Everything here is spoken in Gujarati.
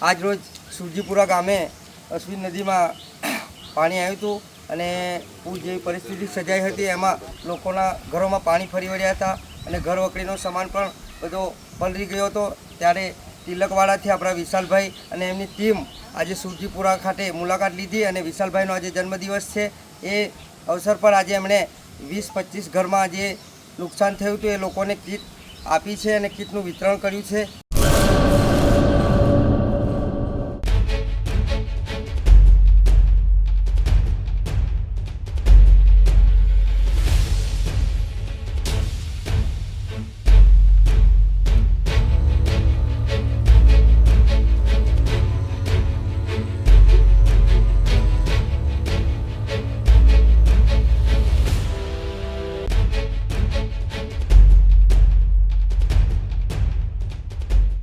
આજ રોજ સુરજીપુરા ગામે અશ્વિન નદીમાં પાણી આવ્યું હતું અને પૂર જેવી પરિસ્થિતિ સર્જાઈ હતી। એમાં લોકોના ઘરોમાં પાણી ફરી વળ્યા હતા અને ઘર વકરીનો સામાન પણ બધો પલળી ગયો હતો। ત્યારે તિલકવાડાથી આપણા વિશાલભાઈ અને એમની ટીમ આજે સુરજીપુરા ખાતે મુલાકાત લીધી અને વિશાલભાઈનો આજે જન્મદિવસ છે એ અવસર પર આજે એમણે 20-25 ઘરમાં જે નુકસાન થયું હતું એ લોકોને કીટ આપી છે અને કીટનું વિતરણ કર્યું છે।